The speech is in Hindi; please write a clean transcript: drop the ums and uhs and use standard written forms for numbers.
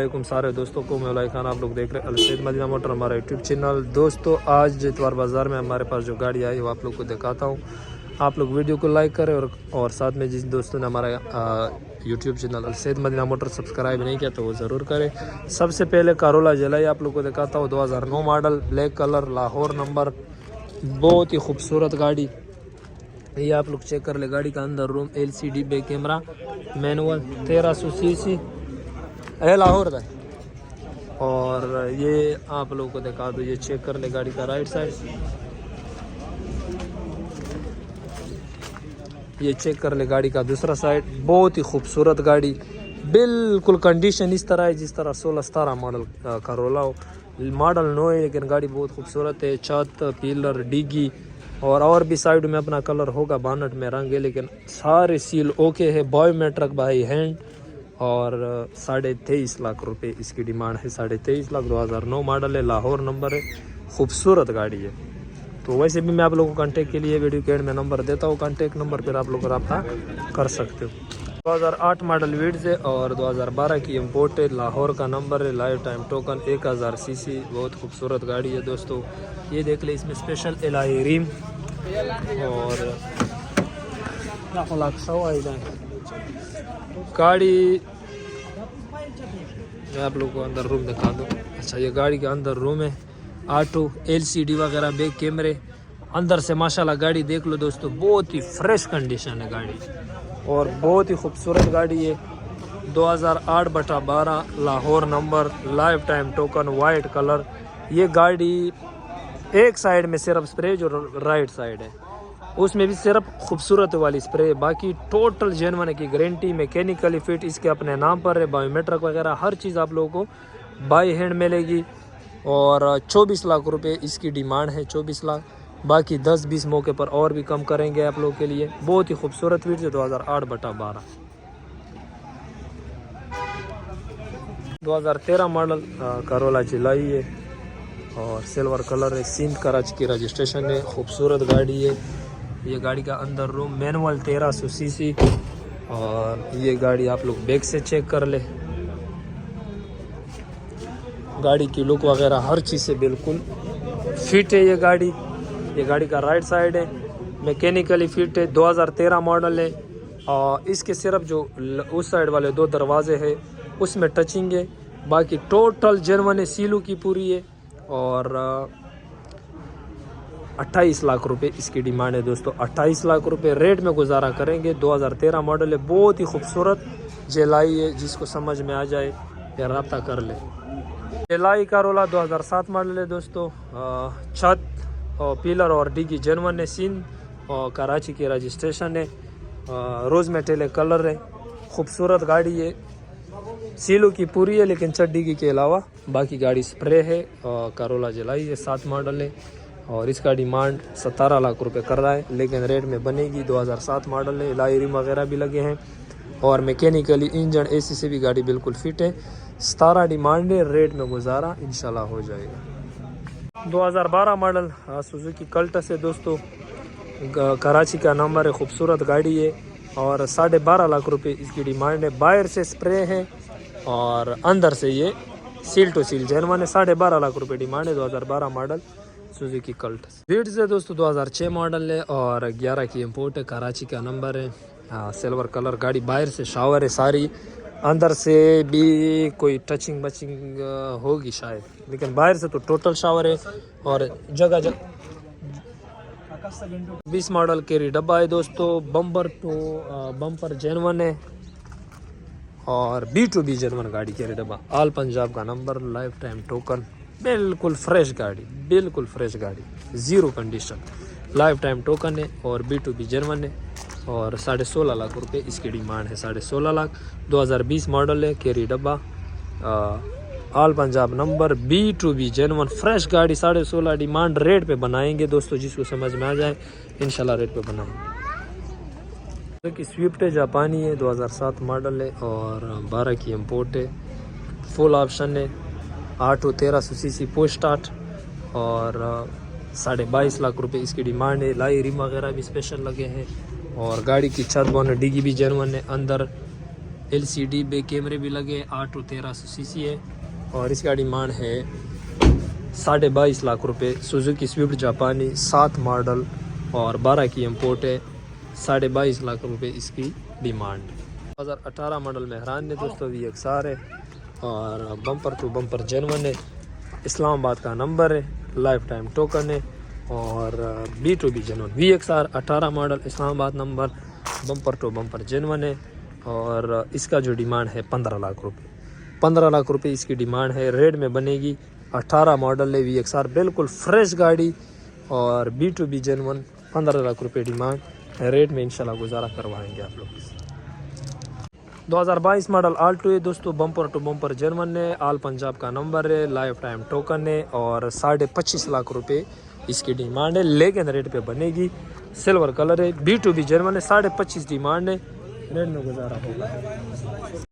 वालेकुम सारे दोस्तों को मैं खान, आप लोग देख रहे हैं अलसैद मदीना मोटर हमारा यूट्यूब चैनल। दोस्तों आज इतवार बाज़ार में हमारे पास जो गाड़ी आई वो आप लोग को दिखाता हूँ। आप लोग वीडियो को लाइक करें और साथ में जिस दोस्तों ने हमारा YouTube channel Alsaid Madina motor subscribe नहीं किया तो वो ज़रूर करें। सबसे पहले कारोला जलाई आप लोग को दिखाता हूँ। 2009 model, black colour, Lahore number, बहुत ही खूबसूरत गाड़ी। ये आप लोग चेक कर ले। गाड़ी का अंदर room, LCD back camera, manual, 1300 CC है लाहौर का। और ये आप लोगों को दिखा दो, ये चेक कर ले गाड़ी का राइट साइड, ये चेक कर ले गाड़ी का दूसरा साइड। बहुत ही खूबसूरत गाड़ी, बिल्कुल कंडीशन इस तरह है जिस तरह 16-17 मॉडल कारोला हो। मॉडल नो है लेकिन गाड़ी बहुत खूबसूरत है। छत, पिलर, डिग्गी और भी साइड में अपना कलर होगा, बानट में रंग है, लेकिन सारे सील ओके है। बायोमेट्रिक बाई हैंड और 23.5 लाख रुपए इसकी डिमांड है। 23.5 लाख, 2009 मॉडल है, लाहौर नंबर है, खूबसूरत गाड़ी है। तो वैसे भी मैं आप लोगों को कांटेक्ट के लिए वीडियो के एंड में नंबर देता हूँ, कांटेक्ट नंबर पर आप लोग रब्ता कर सकते हो। 2008 मॉडल वीड्स है और 2012 की इम्पोर्ट है, लाहौर का नंबर है, लाइफ टाइम टोकन, 1000 सीसी, बहुत खूबसूरत गाड़ी है दोस्तों। ये देख ले, इसमें स्पेशल एलआई रिम और गाड़ी मैं आप लोगों को अंदर रूम दिखा दूँ। अच्छा, ये गाड़ी के अंदर रूम है, ऑटो, LCD वगैरह, बैक कैमरे, अंदर से माशाल्लाह गाड़ी देख लो दोस्तों, बहुत ही फ्रेश कंडीशन है गाड़ी और बहुत ही खूबसूरत गाड़ी है। 2008/12 Lahore number, life time token, white colour. ये गाड़ी एक साइड में सिर्फ स्प्रे जो राइट साइड है उसमें भी सिर्फ खूबसूरत वाली स्प्रे, बाकी टोटल जेन्युइन की गारंटी, मैकेनिकली फिट इसके अपने नाम पर है। बायोमेट्रिक वगैरह हर चीज़ आप लोगों को बाई हैंड मिलेगी और 24 लाख रुपए इसकी डिमांड है। 24 लाख, बाकी 10-20 मौके पर और भी कम करेंगे आप लोगों के लिए। बहुत ही खूबसूरत फिट है। 2008/12 2013 मॉडल कारोला चिलाई है और सिल्वर कलर है, सिंध कराची की रजिस्ट्रेशन है, खूबसूरत गाड़ी है। ये गाड़ी का अंदर रूम, मैनुअल, 1300 सीसी और ये गाड़ी आप लोग बैक से चेक कर ले। गाड़ी की लुक वगैरह हर चीज़ से बिल्कुल फिट है ये गाड़ी। ये गाड़ी का राइट साइड है, मैकेनिकली फिट है, 2013 मॉडल है और इसके सिर्फ जो उस साइड वाले 2 दरवाजे हैं उसमें टचिंग है, बाकी टोटल जेन्युइन सीलू की पूरी है और 28 लाख रुपए इसकी डिमांड है दोस्तों। 28 लाख रुपए रेट में गुजारा करेंगे। 2013 मॉडल है, बहुत ही खूबसूरत जेलाई है, जिसको समझ में आ जाए या रब्ता कर ले। जेलाई कारोला 2007 मॉडल है दोस्तों। छत और पिलर और डिग्गी जेन्युइन है, सिंध और कराची की रजिस्ट्रेशन है, रोज़ मेटल कलर है, खूबसूरत गाड़ी है, सीलू की पूरी है लेकिन छत डिग्गी के अलावा बाकी गाड़ी स्प्रे है। कारोला जेलाई है, 7 मॉडल है और इसका डिमांड 17 लाख रुपए कर रहा है, लेकिन रेट में बनेगी। 2007 मॉडल है, एलआई रिम वगैरह भी लगे हैं और मैकेनिकली इंजन AC से भी गाड़ी बिल्कुल फिट है। 17 डिमांड है, रेट में गुजारा इंशाल्लाह हो जाएगा। 2012 मॉडल सुजुकी कल्टस है दोस्तों, कराची का नंबर है, खूबसूरत गाड़ी है और 12.5 लाख रुपए इसकी डिमांड है। बाहर से स्प्रे है और अंदर से ये सील टू सील जेन्युइन है। 12.5 लाख रुपए डिमांड है। 2012 मॉडल सुजुकी कल्टस। वीड्स है दोस्तों, 2006 मॉडल है और 11 की इम्पोर्ट है, कराची का नंबर है, सिल्वर कलर गाड़ी। बाहर से शावर है सारी, अंदर से भी कोई टचिंग बचिंग होगी शायद, लेकिन बाहर से तो टोटल शावर है और जगह जगह 20 मॉडल केरी डब्बा है दोस्तों। बम्पर टू बम्पर जेन्युइन है और B2B जेन्युइन गाड़ी केरी डब्बा, ऑल पंजाब का नंबर, लाइफ टाइम टोकन, बिल्कुल फ्रेश गाड़ी, बिल्कुल फ्रेश गाड़ी, zero condition, life time token है और B2B जेन्युइन है और 16.5 लाख रुपए इसकी डिमांड है। 16.5 लाख, 2020 मॉडल है, केरी डब्बा, all Punjab number, B2B genuine fresh गाड़ी। 16.5 डिमांड, रेट पे बनाएंगे दोस्तों, जिसको समझ में आ जाए इंशाल्लाह रेट पे बनाएंगे। कि स्विफ्ट है, जापानी है, 2007 मॉडल है और 12 की इम्पोर्ट है, फुल ऑप्शन है, ऑटो, 1300 सीसी, पोस्ट स्टार्ट और 22.5 लाख रुपए इसकी डिमांड है। लाई रिम वगैरह भी स्पेशल लगे हैं और गाड़ी की छत बोनट डिग्गी भी जेन्युइन है, अंदर LCD बे कैमरे भी लगे, ऑटो 1300 सीसी है और इसका डिमांड है 22.5 लाख रुपए। सुजुकी स्विफ्ट जापानी 7 मॉडल और 12 की इम्पोर्ट है, 22.5 लाख रुपए इसकी डिमांड। 2018 मॉडल मेहरान ने दोस्तों VXR है और बम्पर टू बम्पर जेनवन है, इस्लामाबाद का नंबर है, लाइफ टाइम टोकन है और B2B genuine. VXR 18 model Islamabad number, bumper to bumper genuine है और इसका जो डिमांड है 15 लाख रुपए। 15 लाख रुपए इसकी डिमांड है, रेड में बनेगी। 18 मॉडल है VXR, बिल्कुल फ्रेश गाड़ी और B2B जेनवन। 15 लाख रुपए डिमांड, रेट में इंशाल्लाह गुजारा करवाएंगे आप लोग। 2022 मॉडल आल्टो है दोस्तों, बम्पर टू बम्पर जर्मन है, आल पंजाब का नंबर है, लाइफ टाइम टोकन है और 25.5 लाख रुपए इसकी डिमांड है, लेकिन रेट पे बनेगी। सिल्वर कलर है, B2B जर्मन है, 25.5 डिमांड है, रेट में गुजारा होगा।